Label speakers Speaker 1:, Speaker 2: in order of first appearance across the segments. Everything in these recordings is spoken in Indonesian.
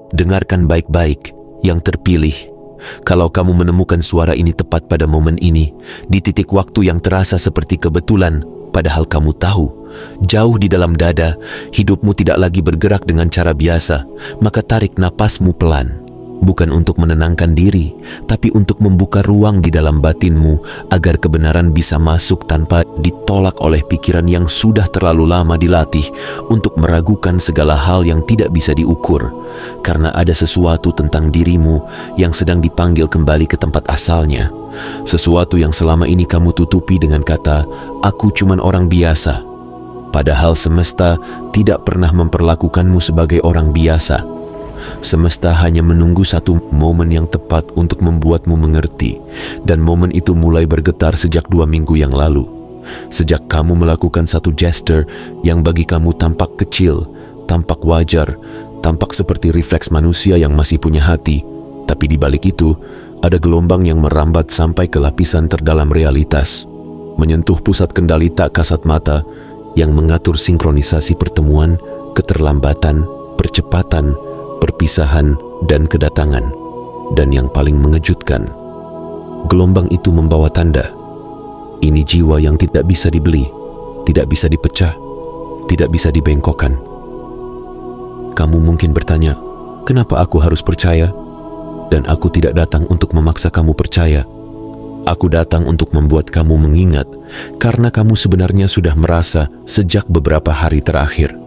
Speaker 1: Dengarkan baik-baik, yang terpilih. Kalau kamu menemukan suara ini tepat pada momen ini, di titik waktu yang terasa seperti kebetulan, padahal kamu tahu, jauh di dalam dada, hidupmu tidak lagi bergerak dengan cara biasa, maka tarik napasmu pelan. Bukan untuk menenangkan diri, tapi untuk membuka ruang di dalam batinmu agar kebenaran bisa masuk tanpa ditolak oleh pikiran yang sudah terlalu lama dilatih untuk meragukan segala hal yang tidak bisa diukur. Karena ada sesuatu tentang dirimu yang sedang dipanggil kembali ke tempat asalnya. Sesuatu yang selama ini kamu tutupi dengan kata, "Aku cuman orang biasa." Padahal semesta tidak pernah memperlakukanmu sebagai orang biasa. Semesta hanya menunggu satu momen yang tepat untuk membuatmu mengerti, dan momen itu mulai bergetar sejak 2 minggu yang lalu. Sejak kamu melakukan satu gesture yang bagi kamu tampak kecil, tampak wajar, tampak seperti refleks manusia yang masih punya hati, tapi di balik itu ada gelombang yang merambat sampai ke lapisan terdalam realitas, menyentuh pusat kendali tak kasat mata yang mengatur sinkronisasi pertemuan, keterlambatan, percepatan, perpisahan, dan kedatangan. Dan yang paling mengejutkan, gelombang itu membawa tanda. Ini jiwa yang tidak bisa dibeli, tidak bisa dipecah, tidak bisa dibengkokkan. Kamu mungkin bertanya, kenapa aku harus percaya? Dan aku tidak datang untuk memaksa kamu percaya. Aku datang untuk membuat kamu mengingat, karena kamu sebenarnya sudah merasa sejak beberapa hari terakhir.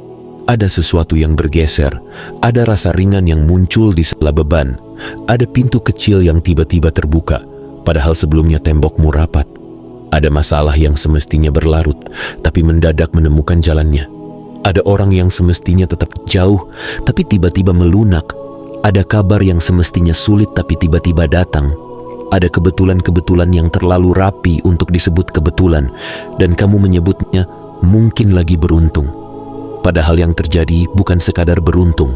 Speaker 1: Ada sesuatu yang bergeser, ada rasa ringan yang muncul di sela beban, ada pintu kecil yang tiba-tiba terbuka, padahal sebelumnya tembokmu rapat. Ada masalah yang semestinya berlarut, tapi mendadak menemukan jalannya. Ada orang yang semestinya tetap jauh, tapi tiba-tiba melunak. Ada kabar yang semestinya sulit, tapi tiba-tiba datang. Ada kebetulan-kebetulan yang terlalu rapi untuk disebut kebetulan, dan kamu menyebutnya mungkin lagi beruntung. Padahal yang terjadi bukan sekadar beruntung.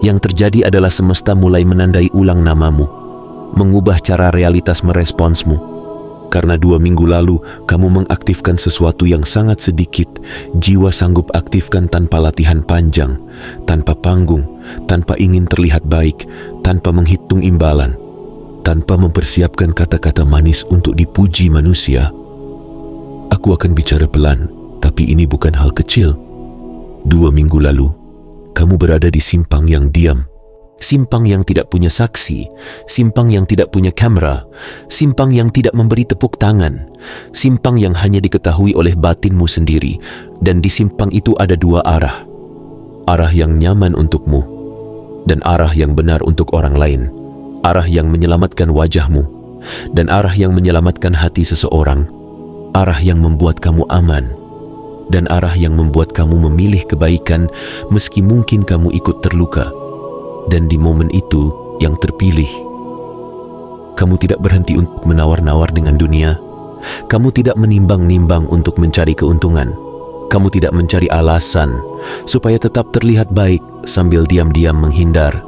Speaker 1: Yang terjadi adalah semesta mulai menandai ulang namamu, mengubah cara realitas meresponsmu. Karena 2 minggu lalu kamu mengaktifkan sesuatu yang sangat sedikit jiwa sanggup aktifkan tanpa latihan panjang, tanpa panggung, tanpa ingin terlihat baik, tanpa menghitung imbalan, tanpa mempersiapkan kata-kata manis untuk dipuji manusia. Aku akan bicara pelan, tapi ini bukan hal kecil. 2 minggu lalu, kamu berada di simpang yang diam. Simpang yang tidak punya saksi, simpang yang tidak punya kamera, simpang yang tidak memberi tepuk tangan, simpang yang hanya diketahui oleh batinmu sendiri, dan di simpang itu ada 2 arah. Arah yang nyaman untukmu, dan arah yang benar untuk orang lain. Arah yang menyelamatkan wajahmu, dan arah yang menyelamatkan hati seseorang. Arah yang membuat kamu aman, dan arah yang membuat kamu memilih kebaikan meski mungkin kamu ikut terluka. Dan di momen itu yang terpilih, kamu tidak berhenti untuk menawar-nawar dengan dunia. Kamu tidak menimbang-nimbang untuk mencari keuntungan. Kamu tidak mencari alasan supaya tetap terlihat baik sambil diam-diam menghindar.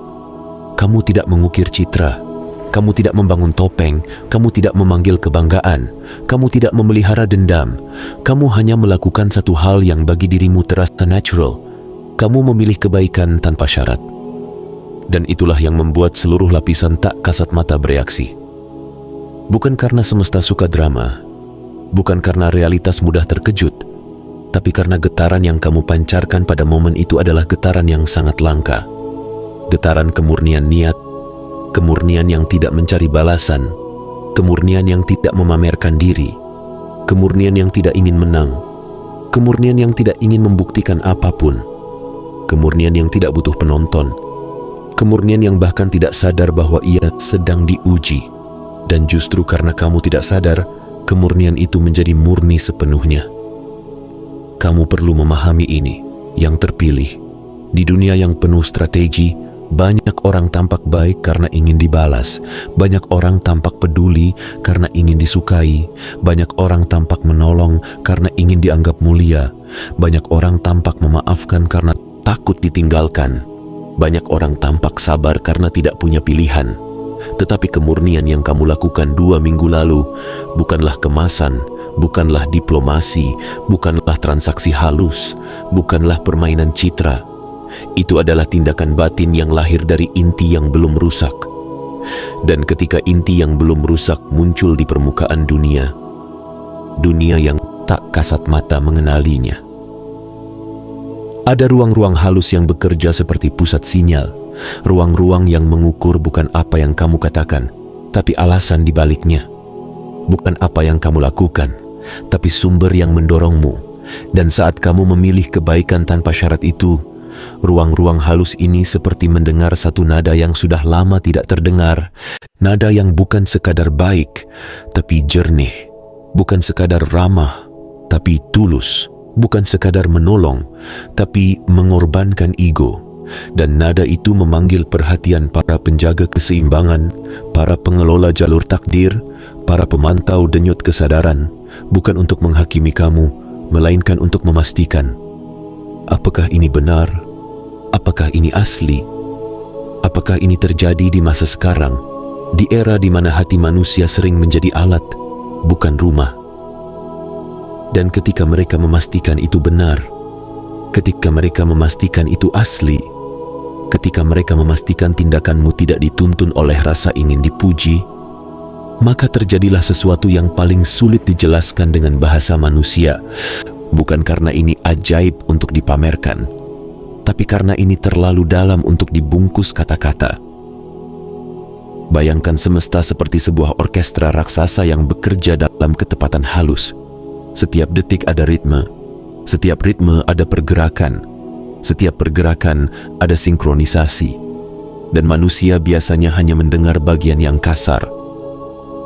Speaker 1: Kamu tidak mengukir citra. Kamu tidak membangun topeng. Kamu tidak memanggil kebanggaan. Kamu tidak memelihara dendam. Kamu hanya melakukan satu hal yang bagi dirimu terasa natural. Kamu memilih kebaikan tanpa syarat. Dan itulah yang membuat seluruh lapisan tak kasat mata bereaksi. Bukan karena semesta suka drama, bukan karena realitas mudah terkejut, tapi karena getaran yang kamu pancarkan pada momen itu adalah getaran yang sangat langka. Getaran kemurnian niat, kemurnian yang tidak mencari balasan, kemurnian yang tidak memamerkan diri, kemurnian yang tidak ingin menang, kemurnian yang tidak ingin membuktikan apapun, kemurnian yang tidak butuh penonton, kemurnian yang bahkan tidak sadar bahwa ia sedang diuji. Dan justru karena kamu tidak sadar, kemurnian itu menjadi murni sepenuhnya. Kamu perlu memahami ini, yang terpilih. Di dunia yang penuh strategi, banyak orang tampak baik karena ingin dibalas. Banyak orang tampak peduli karena ingin disukai. Banyak orang tampak menolong karena ingin dianggap mulia. Banyak orang tampak memaafkan karena takut ditinggalkan. Banyak orang tampak sabar karena tidak punya pilihan. Tetapi kemurnian yang kamu lakukan 2 minggu lalu bukanlah kemasan, bukanlah diplomasi, bukanlah transaksi halus, bukanlah permainan citra. itu adalah tindakan batin yang lahir dari inti yang belum rusak. Dan ketika inti yang belum rusak muncul di permukaan dunia, dunia yang tak kasat mata mengenalinya. Ada ruang-ruang halus yang bekerja seperti pusat sinyal, ruang-ruang yang mengukur bukan apa yang kamu katakan, tapi alasan di baliknya. Bukan apa yang kamu lakukan, tapi sumber yang mendorongmu. Dan saat kamu memilih kebaikan tanpa syarat itu, ruang-ruang halus ini seperti mendengar satu nada yang sudah lama tidak terdengar. Nada yang bukan sekadar baik, tapi jernih. Bukan sekadar ramah, tapi tulus. Bukan sekadar menolong, tapi mengorbankan ego. Dan nada itu memanggil perhatian para penjaga keseimbangan, para pengelola jalur takdir, para pemantau denyut kesadaran, bukan untuk menghakimi kamu, melainkan untuk memastikan, apakah ini benar? Apakah ini asli? Apakah ini terjadi di masa sekarang, di era di mana hati manusia sering menjadi alat, bukan rumah? Dan ketika mereka memastikan itu benar, ketika mereka memastikan itu asli, ketika mereka memastikan tindakanmu tidak dituntun oleh rasa ingin dipuji, maka terjadilah sesuatu yang paling sulit dijelaskan dengan bahasa manusia. Bukan karena ini ajaib untuk dipamerkan, tapi karena ini terlalu dalam untuk dibungkus kata-kata. Bayangkan semesta seperti sebuah orkestra raksasa yang bekerja dalam ketepatan halus. Setiap detik ada ritme, setiap ritme ada pergerakan, setiap pergerakan ada sinkronisasi, dan manusia biasanya hanya mendengar bagian yang kasar.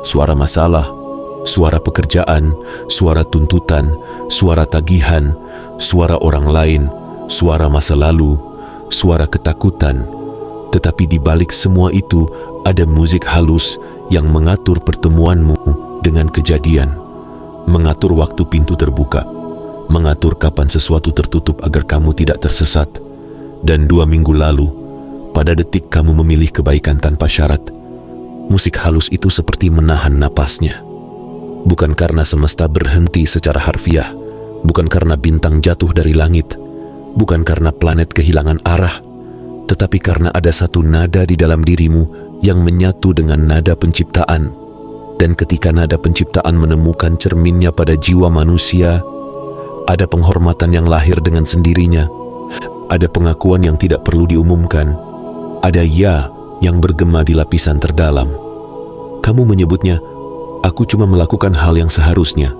Speaker 1: Suara masalah, suara pekerjaan, suara tuntutan, suara tagihan, suara orang lain, suara masa lalu, suara ketakutan. Tetapi di balik semua itu ada musik halus yang mengatur pertemuanmu dengan kejadian, mengatur waktu pintu terbuka, mengatur kapan sesuatu tertutup agar kamu tidak tersesat. Dan 2 minggu lalu, pada detik kamu memilih kebaikan tanpa syarat, musik halus itu seperti menahan napasnya. Bukan karena semesta berhenti secara harfiah, bukan karena bintang jatuh dari langit, bukan karena planet kehilangan arah, tetapi karena ada satu nada di dalam dirimu yang menyatu dengan nada penciptaan. Dan ketika nada penciptaan menemukan cerminnya pada jiwa manusia, ada penghormatan yang lahir dengan sendirinya, ada pengakuan yang tidak perlu diumumkan, ada ya yang bergema di lapisan terdalam. Kamu menyebutnya, aku cuma melakukan hal yang seharusnya.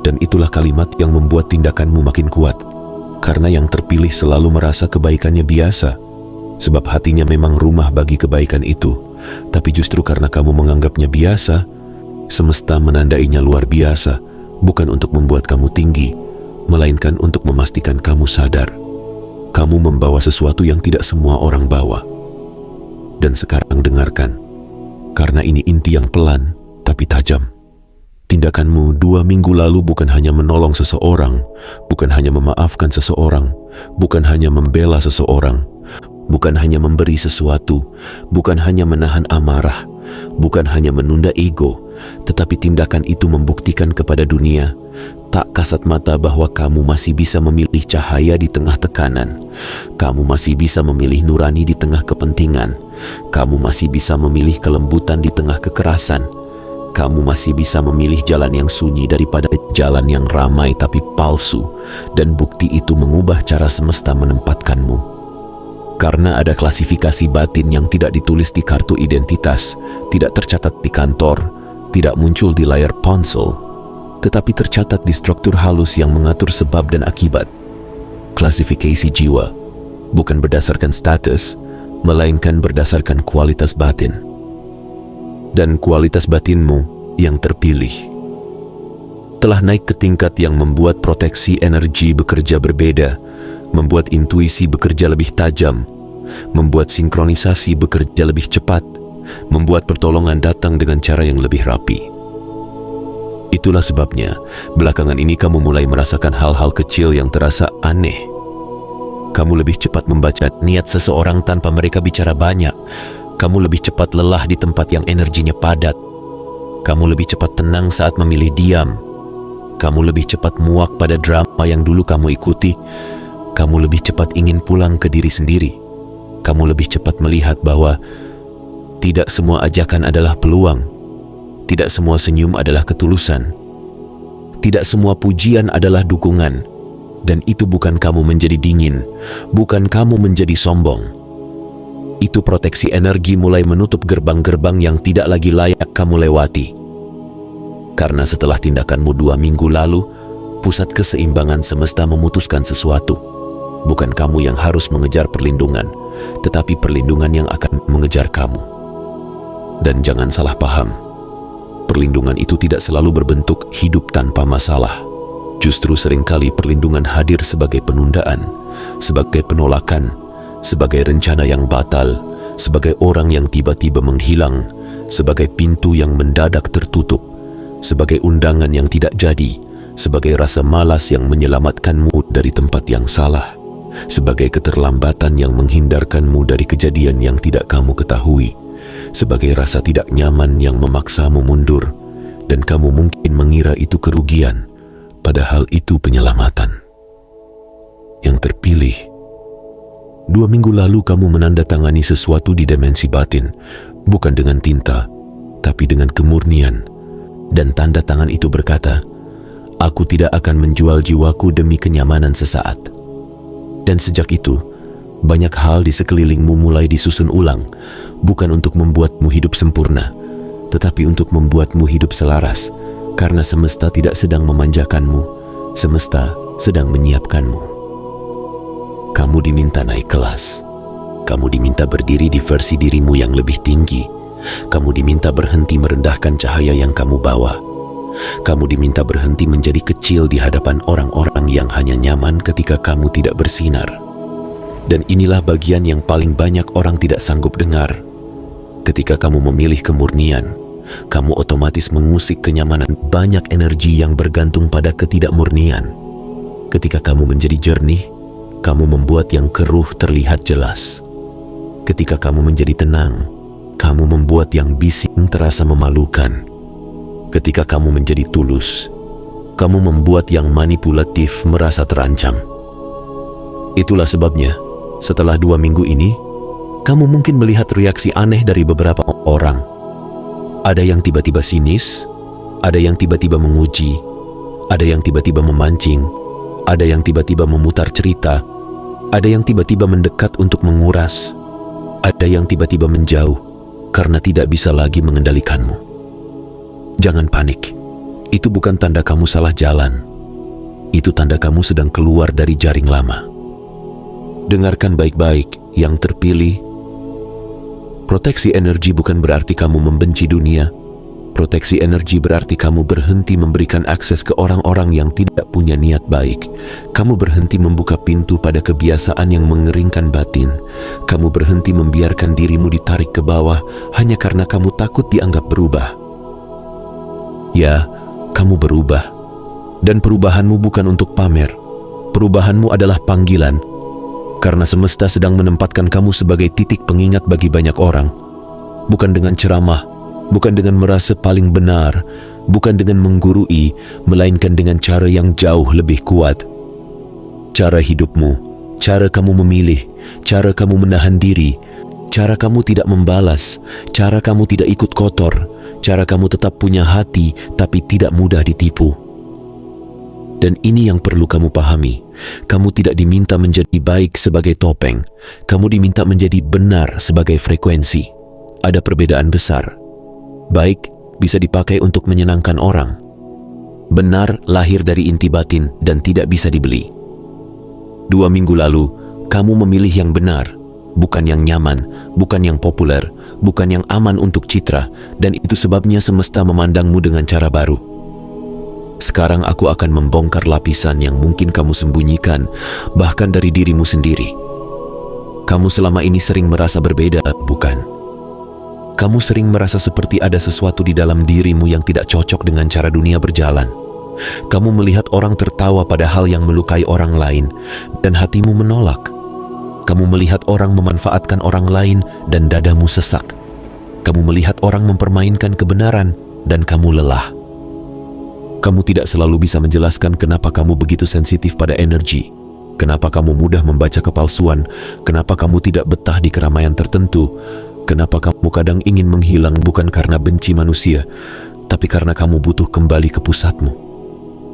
Speaker 1: Dan itulah kalimat yang membuat tindakanmu makin kuat. Karena yang terpilih selalu merasa kebaikannya biasa, sebab hatinya memang rumah bagi kebaikan itu. Tapi justru karena kamu menganggapnya biasa, semesta menandainya luar biasa, bukan untuk membuat kamu tinggi, melainkan untuk memastikan kamu sadar. Kamu membawa sesuatu yang tidak semua orang bawa. Dan sekarang dengarkan, karena ini inti yang pelan tapi tajam. Tindakanmu 2 minggu lalu bukan hanya menolong seseorang, bukan hanya memaafkan seseorang, bukan hanya membela seseorang, bukan hanya memberi sesuatu, bukan hanya menahan amarah, bukan hanya menunda ego, tetapi tindakan itu membuktikan kepada dunia, tak kasat mata, bahwa kamu masih bisa memilih cahaya di tengah tekanan, kamu masih bisa memilih nurani di tengah kepentingan, kamu masih bisa memilih kelembutan di tengah kekerasan, kamu masih bisa memilih jalan yang sunyi daripada jalan yang ramai tapi palsu, dan bukti itu mengubah cara semesta menempatkanmu. Karena ada klasifikasi batin yang tidak ditulis di kartu identitas, tidak tercatat di kantor, tidak muncul di layar ponsel, tetapi tercatat di struktur halus yang mengatur sebab dan akibat. Klasifikasi jiwa bukan berdasarkan status, melainkan berdasarkan kualitas batin. Dan kualitas batinmu yang terpilih telah naik ke tingkat yang membuat proteksi energi bekerja berbeda, membuat intuisi bekerja lebih tajam, membuat sinkronisasi bekerja lebih cepat, membuat pertolongan datang dengan cara yang lebih rapi. Itulah sebabnya belakangan ini kamu mulai merasakan hal-hal kecil yang terasa aneh. Kamu lebih cepat membaca niat seseorang tanpa mereka bicara banyak. Kamu lebih cepat lelah di tempat yang energinya padat. Kamu lebih cepat tenang saat memilih diam. Kamu lebih cepat muak pada drama yang dulu kamu ikuti. Kamu lebih cepat ingin pulang ke diri sendiri. Kamu lebih cepat melihat bahwa tidak semua ajakan adalah peluang. Tidak semua senyum adalah ketulusan. Tidak semua pujian adalah dukungan. Dan itu bukan kamu menjadi dingin, bukan kamu menjadi sombong. Itu proteksi energi mulai menutup gerbang-gerbang yang tidak lagi layak kamu lewati. Karena setelah tindakanmu 2 minggu lalu, pusat keseimbangan semesta memutuskan sesuatu. Bukan kamu yang harus mengejar perlindungan, tetapi perlindungan yang akan mengejar kamu. Dan jangan salah paham, perlindungan itu tidak selalu berbentuk hidup tanpa masalah. Justru seringkali perlindungan hadir sebagai penundaan, sebagai penolakan, sebagai rencana yang batal, sebagai orang yang tiba-tiba menghilang, sebagai pintu yang mendadak tertutup, sebagai undangan yang tidak jadi, sebagai rasa malas yang menyelamatkanmu dari tempat yang salah, sebagai keterlambatan yang menghindarkanmu dari kejadian yang tidak kamu ketahui, sebagai rasa tidak nyaman yang memaksamu mundur, dan kamu mungkin mengira itu kerugian, padahal itu penyelamatan. Yang terpilih, 2 minggu lalu kamu menandatangani sesuatu di dimensi batin, bukan dengan tinta, tapi dengan kemurnian. Dan tanda tangan itu berkata, "Aku tidak akan menjual jiwaku demi kenyamanan sesaat." Dan sejak itu, banyak hal di sekelilingmu mulai disusun ulang, bukan untuk membuatmu hidup sempurna, tetapi untuk membuatmu hidup selaras. Karena semesta tidak sedang memanjakanmu, semesta sedang menyiapkanmu. Kamu diminta naik kelas. Kamu diminta berdiri di versi dirimu yang lebih tinggi. Kamu diminta berhenti merendahkan cahaya yang kamu bawa. Kamu diminta berhenti menjadi kecil di hadapan orang-orang yang hanya nyaman ketika kamu tidak bersinar. Dan inilah bagian yang paling banyak orang tidak sanggup dengar. Ketika kamu memilih kemurnian, kamu otomatis mengusik kenyamanan banyak energi yang bergantung pada ketidakmurnian. Ketika kamu menjadi jernih, kamu membuat yang keruh terlihat jelas. Ketika kamu menjadi tenang, kamu membuat yang bising terasa memalukan. Ketika kamu menjadi tulus, kamu membuat yang manipulatif merasa terancam. Itulah sebabnya, setelah 2 minggu ini, kamu mungkin melihat reaksi aneh dari beberapa orang. Ada yang tiba-tiba sinis, ada yang tiba-tiba menguji, ada yang tiba-tiba memancing, ada yang tiba-tiba memutar cerita, ada yang tiba-tiba mendekat untuk menguras, ada yang tiba-tiba menjauh karena tidak bisa lagi mengendalikanmu. Jangan panik, itu bukan tanda kamu salah jalan, itu tanda kamu sedang keluar dari jaring lama. Dengarkan baik-baik, yang terpilih. Proteksi energi bukan berarti kamu membenci dunia. Proteksi energi berarti kamu berhenti memberikan akses ke orang-orang yang tidak punya niat baik. Kamu berhenti membuka pintu pada kebiasaan yang mengeringkan batin. Kamu berhenti membiarkan dirimu ditarik ke bawah hanya karena kamu takut dianggap berubah. Ya, kamu berubah. Dan perubahanmu bukan untuk pamer. Perubahanmu adalah panggilan. Karena semesta sedang menempatkan kamu sebagai titik pengingat bagi banyak orang. Bukan dengan ceramah, bukan dengan merasa paling benar, bukan dengan menggurui, melainkan dengan cara yang jauh lebih kuat. Cara hidupmu, cara kamu memilih, cara kamu menahan diri, cara kamu tidak membalas, cara kamu tidak ikut kotor, cara kamu tetap punya hati tapi tidak mudah ditipu. Dan ini yang perlu kamu pahami. Kamu tidak diminta menjadi baik sebagai topeng. Kamu diminta menjadi benar sebagai frekuensi. Ada perbedaan besar. Baik bisa dipakai untuk menyenangkan orang. Benar lahir dari inti batin dan tidak bisa dibeli. 2 minggu lalu, kamu memilih yang benar. Bukan yang nyaman, bukan yang populer, bukan yang aman untuk citra. Dan itu sebabnya semesta memandangmu dengan cara baru. Sekarang aku akan membongkar lapisan yang mungkin kamu sembunyikan, bahkan dari dirimu sendiri. Kamu selama ini sering merasa berbeda, bukan? Kamu sering merasa seperti ada sesuatu di dalam dirimu yang tidak cocok dengan cara dunia berjalan. Kamu melihat orang tertawa pada hal yang melukai orang lain, dan hatimu menolak. Kamu melihat orang memanfaatkan orang lain, dan dadamu sesak. Kamu melihat orang mempermainkan kebenaran, dan kamu lelah. Kamu tidak selalu bisa menjelaskan kenapa kamu begitu sensitif pada energi. Kenapa kamu mudah membaca kepalsuan? Kenapa kamu tidak betah di keramaian tertentu? Kenapa kamu kadang ingin menghilang bukan karena benci manusia, tapi karena kamu butuh kembali ke pusatmu?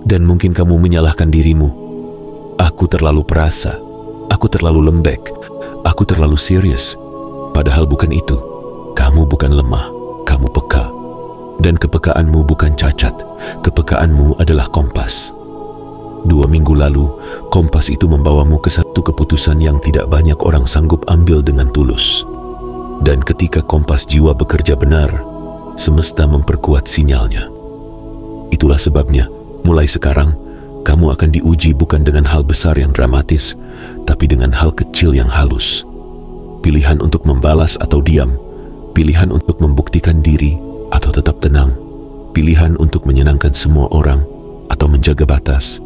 Speaker 1: Dan mungkin kamu menyalahkan dirimu. Aku terlalu perasa, aku terlalu lembek, aku terlalu serius. Padahal bukan itu. Kamu bukan lemah, kamu peka. Dan kepekaanmu bukan cacat, kepekaanmu adalah kompas. 2 minggu lalu, kompas itu membawamu ke satu keputusan yang tidak banyak orang sanggup ambil dengan tulus. Dan ketika kompas jiwa bekerja benar, semesta memperkuat sinyalnya. Itulah sebabnya, mulai sekarang, kamu akan diuji bukan dengan hal besar yang dramatis, tapi dengan hal kecil yang halus. Pilihan untuk membalas atau diam, pilihan untuk membuktikan diri atau tetap tenang, pilihan untuk menyenangkan semua orang atau menjaga batas,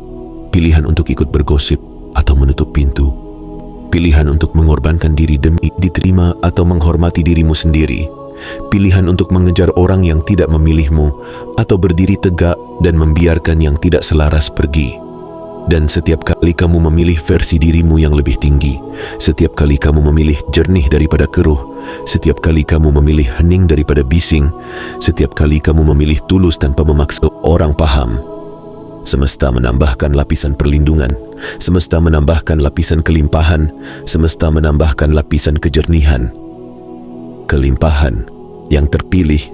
Speaker 1: pilihan untuk ikut bergosip atau menutup pintu, pilihan untuk mengorbankan diri demi diterima atau menghormati dirimu sendiri, pilihan untuk mengejar orang yang tidak memilihmu atau berdiri tegak dan membiarkan yang tidak selaras pergi. Dan setiap kali kamu memilih versi dirimu yang lebih tinggi, setiap kali kamu memilih jernih daripada keruh, setiap kali kamu memilih hening daripada bising, setiap kali kamu memilih tulus tanpa memaksa orang paham, semesta menambahkan lapisan perlindungan, semesta menambahkan lapisan kelimpahan, semesta menambahkan lapisan kejernihan. Kelimpahan yang terpilih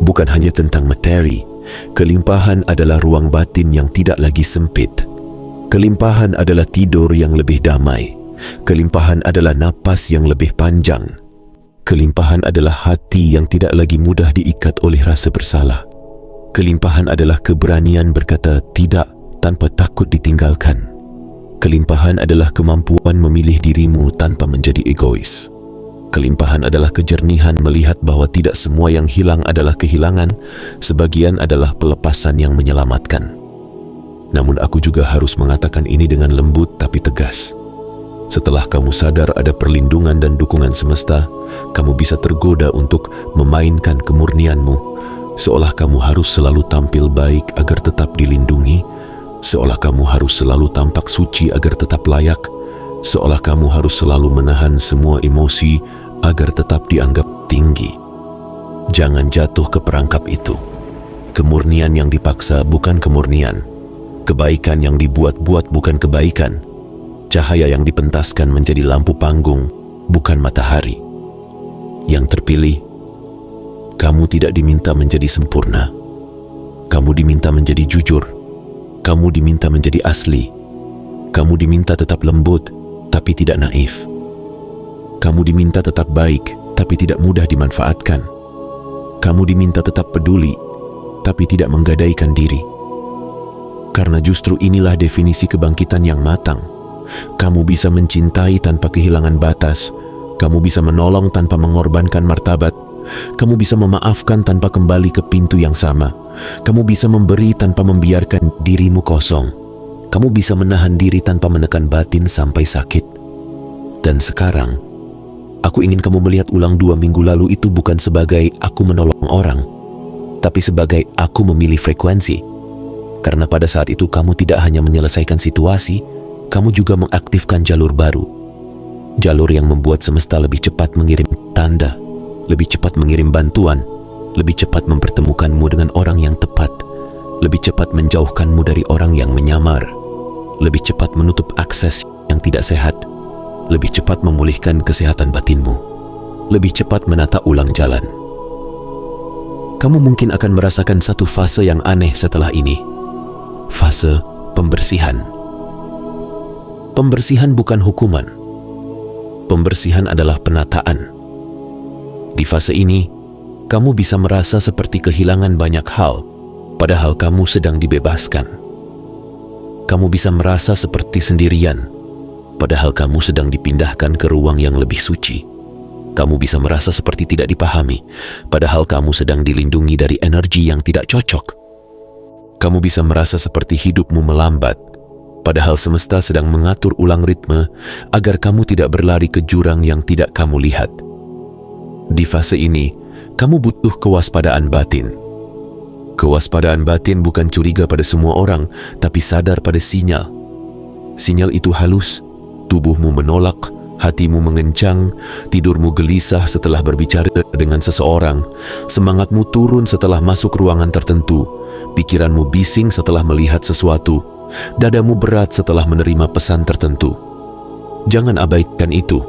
Speaker 1: bukan hanya tentang materi. Kelimpahan adalah ruang batin yang tidak lagi sempit. Kelimpahan adalah tidur yang lebih damai. Kelimpahan adalah napas yang lebih panjang. Kelimpahan adalah hati yang tidak lagi mudah diikat oleh rasa bersalah. Kelimpahan adalah keberanian berkata tidak tanpa takut ditinggalkan. Kelimpahan adalah kemampuan memilih dirimu tanpa menjadi egois. Kelimpahan adalah kejernihan melihat bahwa tidak semua yang hilang adalah kehilangan, sebagian adalah pelepasan yang menyelamatkan. Namun aku juga harus mengatakan ini dengan lembut tapi tegas. Setelah kamu sadar ada perlindungan dan dukungan semesta, kamu bisa tergoda untuk memainkan kemurnianmu, seolah kamu harus selalu tampil baik agar tetap dilindungi, seolah kamu harus selalu tampak suci agar tetap layak, seolah kamu harus selalu menahan semua emosi agar tetap dianggap tinggi. Jangan jatuh ke perangkap itu. Kemurnian yang dipaksa bukan kemurnian. Kebaikan yang dibuat-buat bukan kebaikan. Cahaya yang dipentaskan menjadi lampu panggung, bukan matahari. Yang terpilih, kamu tidak diminta menjadi sempurna. Kamu diminta menjadi jujur. Kamu diminta menjadi asli. Kamu diminta tetap lembut, tapi tidak naif. Kamu diminta tetap baik, tapi tidak mudah dimanfaatkan. Kamu diminta tetap peduli, tapi tidak menggadaikan diri. Karena justru inilah definisi kebangkitan yang matang. Kamu bisa mencintai tanpa kehilangan batas. Kamu bisa menolong tanpa mengorbankan martabat. Kamu bisa memaafkan tanpa kembali ke pintu yang sama. Kamu bisa memberi tanpa membiarkan dirimu kosong. Kamu bisa menahan diri tanpa menekan batin sampai sakit. Dan sekarang, aku ingin kamu melihat ulang 2 minggu lalu itu bukan sebagai aku menolong orang, tapi sebagai aku memilih frekuensi. Karena pada saat itu kamu tidak hanya menyelesaikan situasi, kamu juga mengaktifkan jalur baru. Jalur yang membuat semesta lebih cepat mengirim tanda, lebih cepat mengirim bantuan, lebih cepat mempertemukanmu dengan orang yang tepat, lebih cepat menjauhkanmu dari orang yang menyamar, lebih cepat menutup akses yang tidak sehat, lebih cepat memulihkan kesehatan batinmu, lebih cepat menata ulang jalan. Kamu mungkin akan merasakan satu fase yang aneh setelah ini. Fase pembersihan. Pembersihan bukan hukuman. Pembersihan adalah penataan. Di fase ini, kamu bisa merasa seperti kehilangan banyak hal, padahal kamu sedang dibebaskan. Kamu bisa merasa seperti sendirian, padahal kamu sedang dipindahkan ke ruang yang lebih suci. Kamu bisa merasa seperti tidak dipahami, padahal kamu sedang dilindungi dari energi yang tidak cocok. Kamu bisa merasa seperti hidupmu melambat, padahal semesta sedang mengatur ulang ritme agar kamu tidak berlari ke jurang yang tidak kamu lihat. Di fase ini, kamu butuh kewaspadaan batin. Kewaspadaan batin bukan curiga pada semua orang, tapi sadar pada sinyal. Sinyal itu halus, tubuhmu menolak, hatimu mengencang, tidurmu gelisah setelah berbicara dengan seseorang, semangatmu turun setelah masuk ruangan tertentu, pikiranmu bising setelah melihat sesuatu, dadamu berat setelah menerima pesan tertentu. Jangan abaikan itu.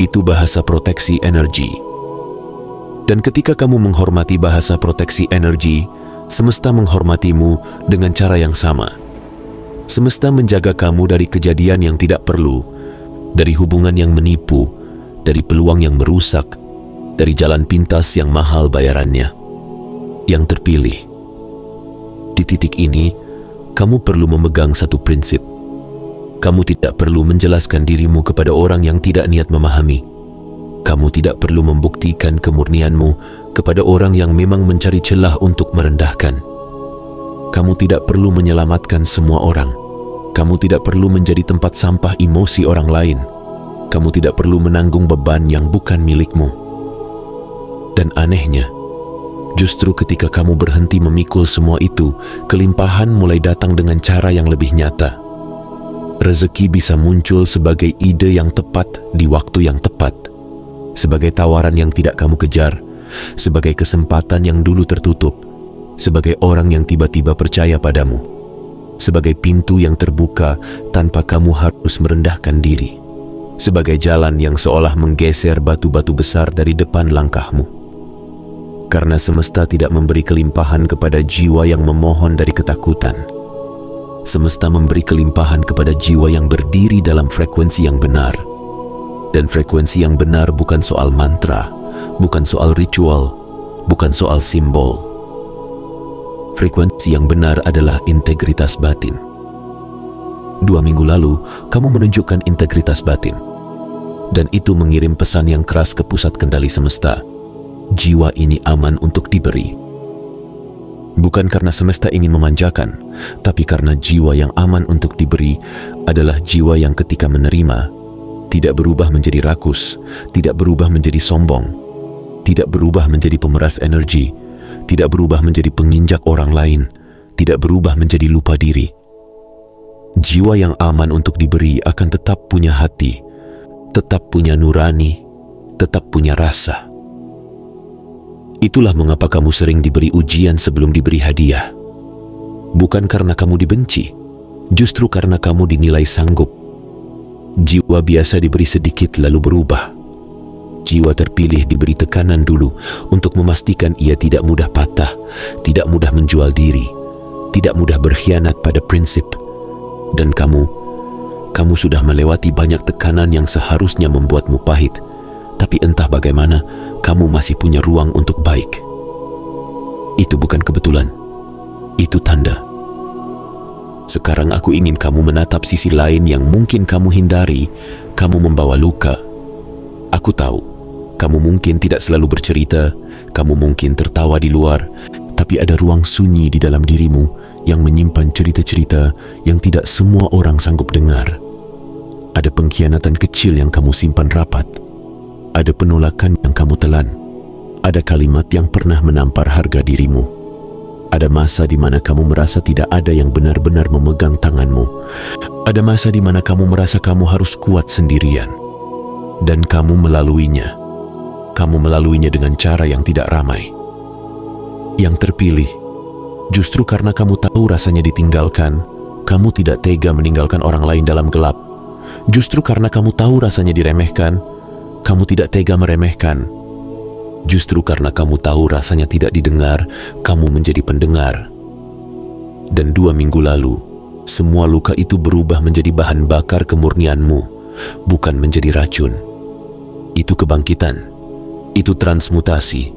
Speaker 1: Itu bahasa proteksi energi. Dan ketika kamu menghormati bahasa proteksi energi, semesta menghormatimu dengan cara yang sama. Semesta menjaga kamu dari kejadian yang tidak perlu, dari hubungan yang menipu, dari peluang yang merusak, dari jalan pintas yang mahal bayarannya. Yang terpilih. Di titik ini, kamu perlu memegang satu prinsip. Kamu tidak perlu menjelaskan dirimu kepada orang yang tidak niat memahami. Kamu tidak perlu membuktikan kemurnianmu kepada orang yang memang mencari celah untuk merendahkan. Kamu tidak perlu menyelamatkan semua orang. Kamu tidak perlu menjadi tempat sampah emosi orang lain. Kamu tidak perlu menanggung beban yang bukan milikmu. Dan anehnya, justru ketika kamu berhenti memikul semua itu, kelimpahan mulai datang dengan cara yang lebih nyata. Rezeki bisa muncul sebagai ide yang tepat di waktu yang tepat, sebagai tawaran yang tidak kamu kejar, sebagai kesempatan yang dulu tertutup, sebagai orang yang tiba-tiba percaya padamu, sebagai pintu yang terbuka tanpa kamu harus merendahkan diri, sebagai jalan yang seolah menggeser batu-batu besar dari depan langkahmu. Karena semesta tidak memberi kelimpahan kepada jiwa yang memohon dari ketakutan. Semesta memberi kelimpahan kepada jiwa yang berdiri dalam frekuensi yang benar. Dan frekuensi yang benar bukan soal mantra, bukan soal ritual, bukan soal simbol. Frekuensi yang benar adalah integritas batin. 2 minggu lalu, kamu menunjukkan integritas batin. Dan itu mengirim pesan yang keras ke pusat kendali semesta. Jiwa ini aman untuk diberi. Bukan karena semesta ingin memanjakan, tapi karena jiwa yang aman untuk diberi adalah jiwa yang ketika menerima, tidak berubah menjadi rakus, tidak berubah menjadi sombong, tidak berubah menjadi pemeras energi, tidak berubah menjadi penginjak orang lain, tidak berubah menjadi lupa diri. Jiwa yang aman untuk diberi akan tetap punya hati, tetap punya nurani, tetap punya rasa. Itulah mengapa kamu sering diberi ujian sebelum diberi hadiah. Bukan karena kamu dibenci, justru karena kamu dinilai sanggup. Jiwa biasa diberi sedikit lalu berubah. Jiwa terpilih diberi tekanan dulu untuk memastikan ia tidak mudah patah, tidak mudah menjual diri, tidak mudah berkhianat pada prinsip. Dan kamu sudah melewati banyak tekanan yang seharusnya membuatmu pahit, tapi entah bagaimana, kamu masih punya ruang untuk baik. Itu bukan kebetulan, itu tanda. Sekarang aku ingin kamu menatap sisi lain yang mungkin kamu hindari. Kamu membawa luka. Aku tahu, kamu mungkin tidak selalu bercerita, kamu mungkin tertawa di luar, tapi ada ruang sunyi di dalam dirimu yang menyimpan cerita-cerita yang tidak semua orang sanggup dengar. Ada pengkhianatan kecil yang kamu simpan rapat. Ada penolakan yang kamu telan. Ada kalimat yang pernah menampar harga dirimu. Ada masa di mana kamu merasa tidak ada yang benar-benar memegang tanganmu. Ada masa di mana kamu merasa kamu harus kuat sendirian. Dan kamu melaluinya. Kamu melaluinya dengan cara yang tidak ramai. Yang terpilih, justru karena kamu tahu rasanya ditinggalkan, kamu tidak tega meninggalkan orang lain dalam gelap. Justru karena kamu tahu rasanya diremehkan, kamu tidak tega meremehkan. Justru karena kamu tahu rasanya tidak didengar, kamu menjadi pendengar. Dan 2 minggu lalu, semua luka itu berubah menjadi bahan bakar kemurnianmu, bukan menjadi racun. Itu kebangkitan, itu transmutasi,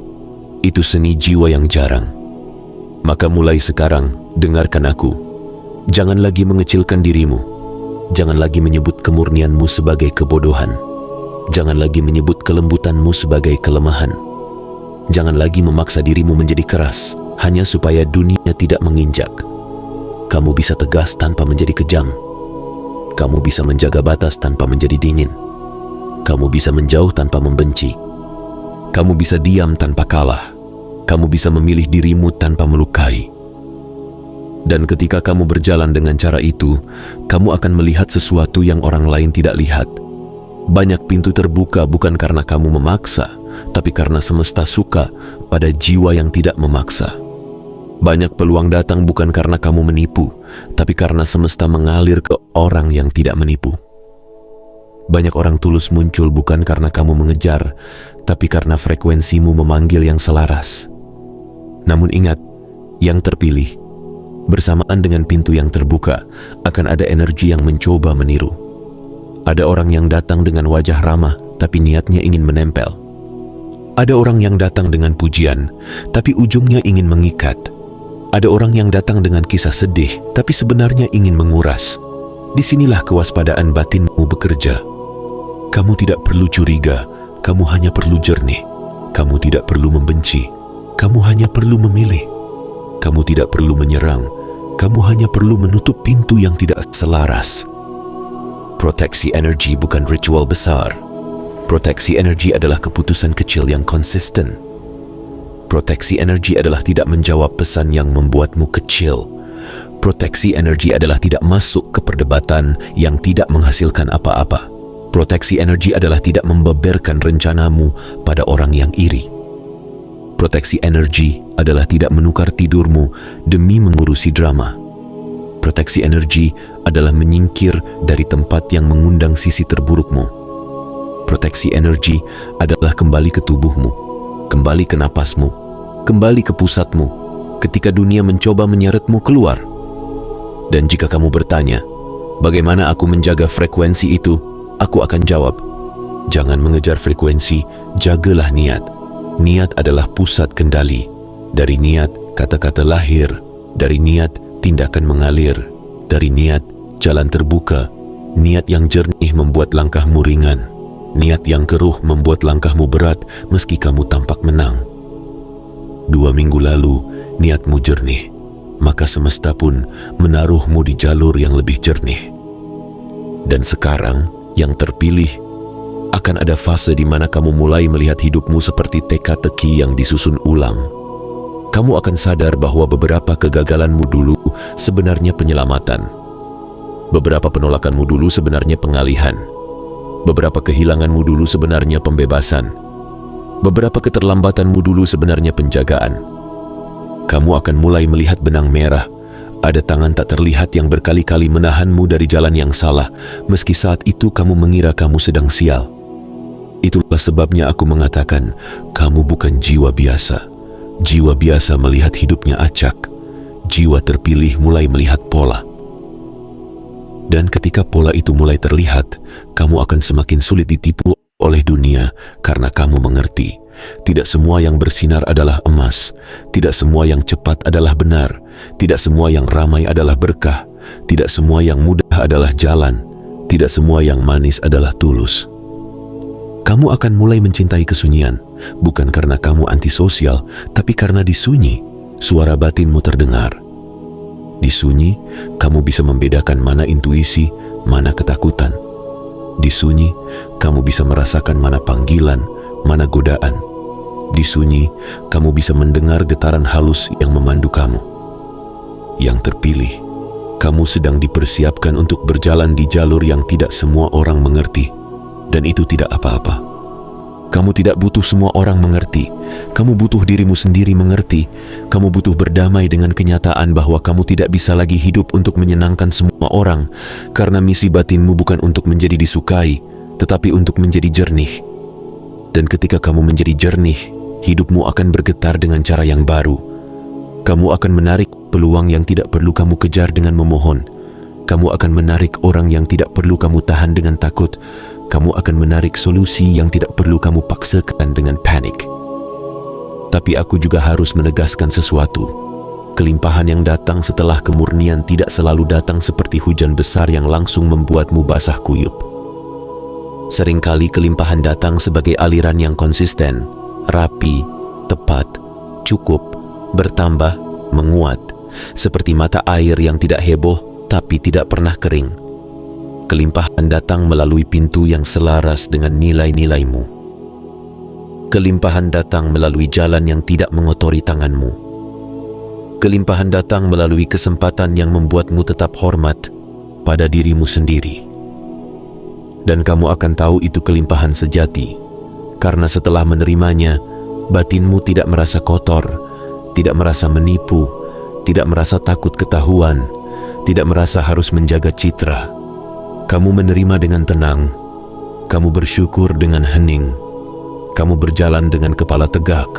Speaker 1: itu seni jiwa yang jarang. Maka mulai sekarang, dengarkan aku. Jangan lagi mengecilkan dirimu. Jangan lagi menyebut kemurnianmu sebagai kebodohan. Jangan lagi menyebut kelembutanmu sebagai kelemahan. Jangan lagi memaksa dirimu menjadi keras, hanya supaya dunia tidak menginjak. Kamu bisa tegas tanpa menjadi kejam. Kamu bisa menjaga batas tanpa menjadi dingin. Kamu bisa menjauh tanpa membenci. Kamu bisa diam tanpa kalah. Kamu bisa memilih dirimu tanpa melukai. Dan ketika kamu berjalan dengan cara itu, kamu akan melihat sesuatu yang orang lain tidak lihat. Banyak pintu terbuka bukan karena kamu memaksa, tapi karena semesta suka pada jiwa yang tidak memaksa. Banyak peluang datang bukan karena kamu menipu, tapi karena semesta mengalir ke orang yang tidak menipu. Banyak orang tulus muncul bukan karena kamu mengejar, tapi karena frekuensimu memanggil yang selaras. Namun ingat, yang terpilih, bersamaan dengan pintu yang terbuka, akan ada energi yang mencoba meniru. Ada orang yang datang dengan wajah ramah, tapi niatnya ingin menempel. Ada orang yang datang dengan pujian, tapi ujungnya ingin mengikat. Ada orang yang datang dengan kisah sedih, tapi sebenarnya ingin menguras. Disinilah kewaspadaan batinmu bekerja. Kamu tidak perlu curiga, kamu hanya perlu jernih. Kamu tidak perlu membenci, kamu hanya perlu memilih. Kamu tidak perlu menyerang, kamu hanya perlu menutup pintu yang tidak selaras. Proteksi energi bukan ritual besar. Proteksi energi adalah keputusan kecil yang konsisten. Proteksi energi adalah tidak menjawab pesan yang membuatmu kecil. Proteksi energi adalah tidak masuk ke perdebatan yang tidak menghasilkan apa-apa. Proteksi energi adalah tidak membeberkan rencanamu pada orang yang iri. Proteksi energi adalah tidak menukar tidurmu demi mengurusi drama. Proteksi energi adalah menyingkir dari tempat yang mengundang sisi terburukmu. Proteksi energi adalah kembali ke tubuhmu, kembali ke napasmu, kembali ke pusatmu ketika dunia mencoba menyeretmu keluar. Dan jika kamu bertanya, bagaimana aku menjaga frekuensi itu? Aku akan jawab, jangan mengejar frekuensi, jagalah niat. Niat adalah pusat kendali. Dari niat, kata-kata lahir. Dari niat, tindakan mengalir. Dari niat, jalan terbuka. Niat yang jernih membuat langkahmu ringan. Niat yang keruh membuat langkahmu berat meski kamu tampak menang. 2 minggu lalu, niatmu jernih. Maka semesta pun menaruhmu di jalur yang lebih jernih. Dan sekarang, yang terpilih, akan ada fase di mana kamu mulai melihat hidupmu seperti teka-teki yang disusun ulang. Kamu akan sadar bahwa beberapa kegagalanmu dulu sebenarnya penyelamatan. Beberapa penolakanmu dulu sebenarnya pengalihan. Beberapa kehilanganmu dulu sebenarnya pembebasan. Beberapa keterlambatanmu dulu sebenarnya penjagaan. Kamu akan mulai melihat benang merah. Ada tangan tak terlihat yang berkali-kali menahanmu dari jalan yang salah, meski saat itu kamu mengira kamu sedang sial. Itulah sebabnya aku mengatakan, kamu bukan jiwa biasa. Jiwa biasa melihat hidupnya acak. Jiwa terpilih mulai melihat pola. Dan ketika pola itu mulai terlihat, kamu akan semakin sulit ditipu oleh dunia karena kamu mengerti. Tidak semua yang bersinar adalah emas. Tidak semua yang cepat adalah benar. Tidak semua yang ramai adalah berkah. Tidak semua yang mudah adalah jalan. Tidak semua yang manis adalah tulus. Kamu akan mulai mencintai kesunyian, bukan karena kamu antisosial, tapi karena di sunyi, suara batinmu terdengar. Di sunyi, kamu bisa membedakan mana intuisi, mana ketakutan. Di sunyi, kamu bisa merasakan mana panggilan, mana godaan. Di sunyi, kamu bisa mendengar getaran halus yang memandu kamu. Yang terpilih, kamu sedang dipersiapkan untuk berjalan di jalur yang tidak semua orang mengerti, dan itu tidak apa-apa. Kamu tidak butuh semua orang mengerti. Kamu butuh dirimu sendiri mengerti. Kamu butuh berdamai dengan kenyataan bahwa kamu tidak bisa lagi hidup untuk menyenangkan semua orang, karena misi batinmu bukan untuk menjadi disukai, tetapi untuk menjadi jernih. Dan ketika kamu menjadi jernih, hidupmu akan bergetar dengan cara yang baru. Kamu akan menarik peluang yang tidak perlu kamu kejar dengan memohon. Kamu akan menarik orang yang tidak perlu kamu tahan dengan takut. Kamu akan menarik solusi yang tidak perlu kamu paksakan dengan panik. Tapi aku juga harus menegaskan sesuatu. Kelimpahan yang datang setelah kemurnian tidak selalu datang seperti hujan besar yang langsung membuatmu basah kuyup. Seringkali kelimpahan datang sebagai aliran yang konsisten, rapi, tepat, cukup, bertambah, menguat, seperti mata air yang tidak heboh tapi tidak pernah kering. Kelimpahan datang melalui pintu yang selaras dengan nilai-nilaimu. Kelimpahan datang melalui jalan yang tidak mengotori tanganmu. Kelimpahan datang melalui kesempatan yang membuatmu tetap hormat pada dirimu sendiri. Dan kamu akan tahu itu kelimpahan sejati, karena setelah menerimanya, batinmu tidak merasa kotor, tidak merasa menipu, tidak merasa takut ketahuan, tidak merasa harus menjaga citra. Kamu menerima dengan tenang, kamu bersyukur dengan hening, kamu berjalan dengan kepala tegak.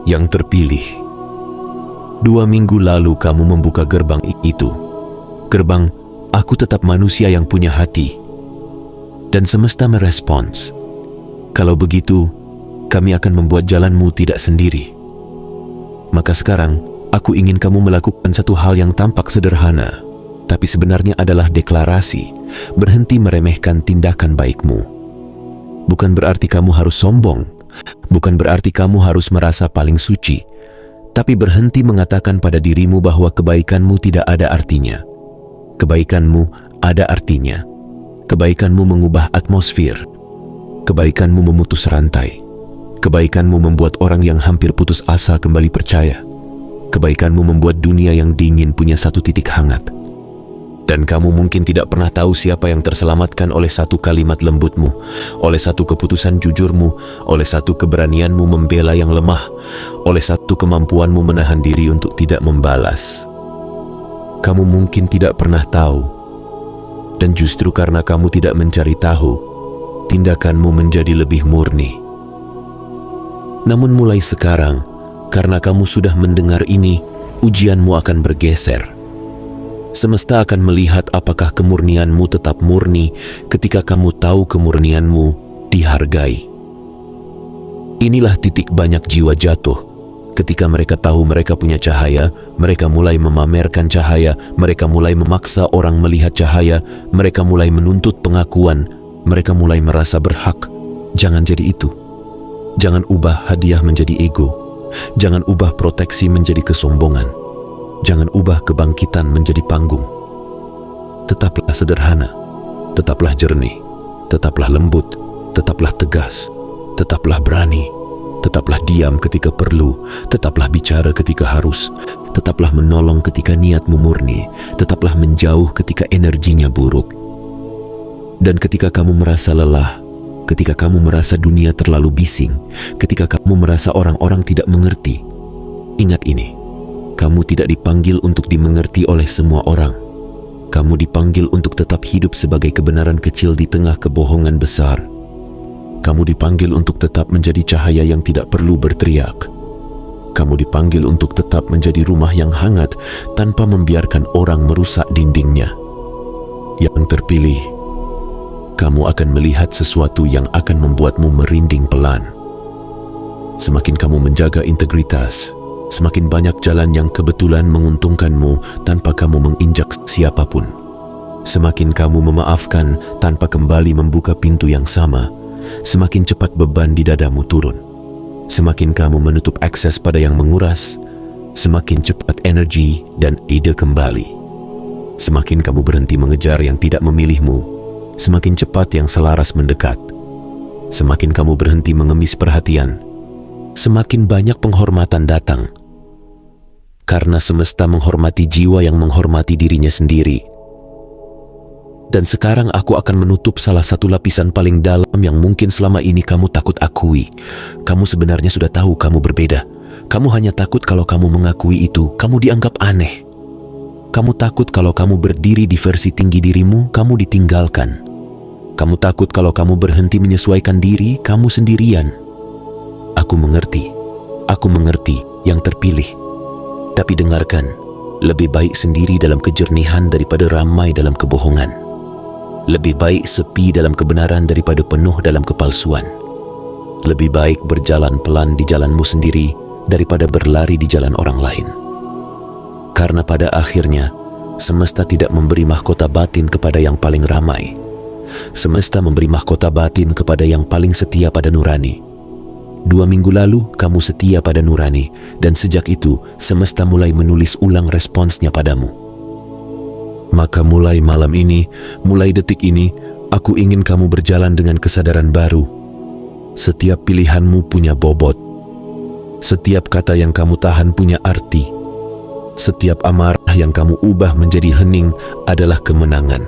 Speaker 1: Yang terpilih. 2 minggu lalu kamu membuka gerbang itu. Gerbang, aku tetap manusia yang punya hati. Dan semesta merespons. Kalau begitu, kami akan membuat jalanmu tidak sendiri. Maka sekarang, aku ingin kamu melakukan satu hal yang tampak sederhana, tapi sebenarnya adalah deklarasi, berhenti meremehkan tindakan baikmu. Bukan berarti kamu harus sombong, bukan berarti kamu harus merasa paling suci, tapi berhenti mengatakan pada dirimu bahwa kebaikanmu tidak ada artinya. Kebaikanmu ada artinya. Kebaikanmu mengubah atmosfer. Kebaikanmu memutus rantai. Kebaikanmu membuat orang yang hampir putus asa kembali percaya. Kebaikanmu membuat dunia yang dingin punya satu titik hangat. Dan kamu mungkin tidak pernah tahu siapa yang terselamatkan oleh satu kalimat lembutmu, oleh satu keputusan jujurmu, oleh satu keberanianmu membela yang lemah, oleh satu kemampuanmu menahan diri untuk tidak membalas. Kamu mungkin tidak pernah tahu, dan justru karena kamu tidak mencari tahu, tindakanmu menjadi lebih murni. Namun mulai sekarang, karena kamu sudah mendengar ini, ujianmu akan bergeser. Semesta akan melihat apakah kemurnianmu tetap murni ketika kamu tahu kemurnianmu dihargai. Inilah titik banyak jiwa jatuh. Ketika mereka tahu mereka punya cahaya, mereka mulai memamerkan cahaya, mereka mulai memaksa orang melihat cahaya, mereka mulai menuntut pengakuan, mereka mulai merasa berhak. Jangan jadi itu. Jangan ubah hadiah menjadi ego. Jangan ubah proteksi menjadi kesombongan. Jangan ubah kebangkitan menjadi panggung. Tetaplah sederhana, tetaplah jernih, tetaplah lembut, tetaplah tegas, tetaplah berani, tetaplah diam ketika perlu, tetaplah bicara ketika harus, tetaplah menolong ketika niatmu murni, tetaplah menjauh ketika energinya buruk. Dan ketika kamu merasa lelah, ketika kamu merasa dunia terlalu bising, ketika kamu merasa orang-orang tidak mengerti, ingat ini. Kamu tidak dipanggil untuk dimengerti oleh semua orang. Kamu dipanggil untuk tetap hidup sebagai kebenaran kecil di tengah kebohongan besar. Kamu dipanggil untuk tetap menjadi cahaya yang tidak perlu berteriak. Kamu dipanggil untuk tetap menjadi rumah yang hangat tanpa membiarkan orang merusak dindingnya. Yang terpilih, kamu akan melihat sesuatu yang akan membuatmu merinding pelan. Semakin kamu menjaga integritas, semakin banyak jalan yang kebetulan menguntungkanmu tanpa kamu menginjak siapapun. Semakin kamu memaafkan tanpa kembali membuka pintu yang sama, semakin cepat beban di dadamu turun. Semakin kamu menutup akses pada yang menguras, semakin cepat energi dan ide kembali. Semakin kamu berhenti mengejar yang tidak memilihmu, semakin cepat yang selaras mendekat. Semakin kamu berhenti mengemis perhatian, semakin banyak penghormatan datang. Karena semesta menghormati jiwa yang menghormati dirinya sendiri. Dan sekarang aku akan menutup salah satu lapisan paling dalam yang mungkin selama ini kamu takut akui. Kamu sebenarnya sudah tahu kamu berbeda. Kamu hanya takut kalau kamu mengakui itu, kamu dianggap aneh. Kamu takut kalau kamu berdiri di versi tinggi dirimu, kamu ditinggalkan. Kamu takut kalau kamu berhenti menyesuaikan diri, kamu sendirian. Aku mengerti yang terpilih. Tapi dengarkan, lebih baik sendiri dalam kejernihan daripada ramai dalam kebohongan. Lebih baik sepi dalam kebenaran daripada penuh dalam kepalsuan. Lebih baik berjalan pelan di jalanmu sendiri daripada berlari di jalan orang lain. Karena pada akhirnya, semesta tidak memberi mahkota batin kepada yang paling ramai. Semesta memberi mahkota batin kepada yang paling setia pada nurani. 2 minggu lalu, kamu setia pada nurani, dan sejak itu, semesta mulai menulis ulang responsnya padamu. Maka mulai malam ini, mulai detik ini, aku ingin kamu berjalan dengan kesadaran baru. Setiap pilihanmu punya bobot. Setiap kata yang kamu tahan punya arti. Setiap amarah yang kamu ubah menjadi hening adalah kemenangan.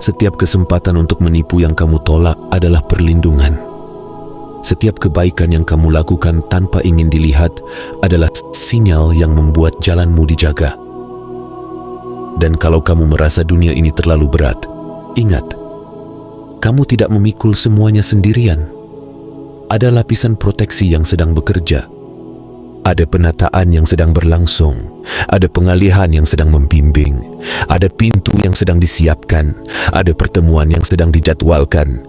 Speaker 1: Setiap kesempatan untuk menipu yang kamu tolak adalah perlindungan. Setiap kebaikan yang kamu lakukan tanpa ingin dilihat adalah sinyal yang membuat jalanmu dijaga. Dan kalau kamu merasa dunia ini terlalu berat, ingat, kamu tidak memikul semuanya sendirian. Ada lapisan proteksi yang sedang bekerja. Ada penataan yang sedang berlangsung. Ada pengalihan yang sedang membimbing. Ada pintu yang sedang disiapkan. Ada pertemuan yang sedang dijadwalkan.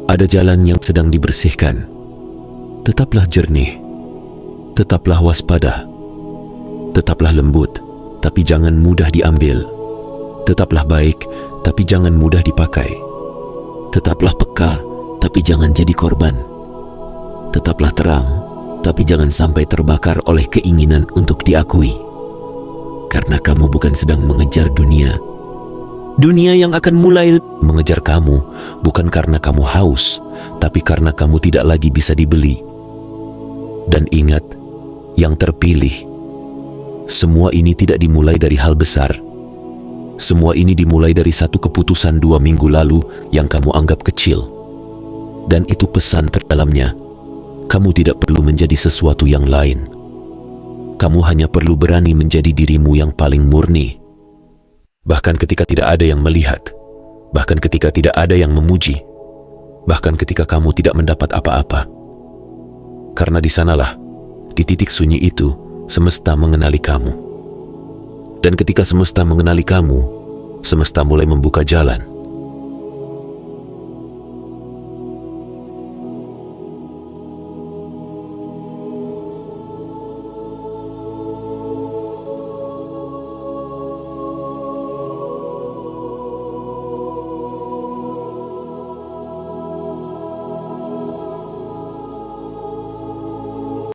Speaker 1: Ada jalan yang sedang dibersihkan. Tetaplah jernih. Tetaplah waspada. Tetaplah lembut, tapi jangan mudah diambil. Tetaplah baik, tapi jangan mudah dipakai. Tetaplah peka, tapi jangan jadi korban. Tetaplah terang, tapi jangan sampai terbakar oleh keinginan untuk diakui. Karena kamu bukan sedang mengejar dunia. Dunia yang akan mulai mengejar kamu bukan karena kamu haus, tapi karena kamu tidak lagi bisa dibeli. Dan ingat, yang terpilih, semua ini tidak dimulai dari hal besar. Semua ini dimulai dari satu keputusan 2 minggu lalu yang kamu anggap kecil. Dan itu pesan terdalamnya. Kamu tidak perlu menjadi sesuatu yang lain. Kamu hanya perlu berani menjadi dirimu yang paling murni. Bahkan ketika tidak ada yang melihat. Bahkan ketika tidak ada yang memuji. Bahkan ketika kamu tidak mendapat apa-apa. Karena di sanalah, di titik sunyi itu, semesta mengenali kamu. Dan ketika semesta mengenali kamu, semesta mulai membuka jalan.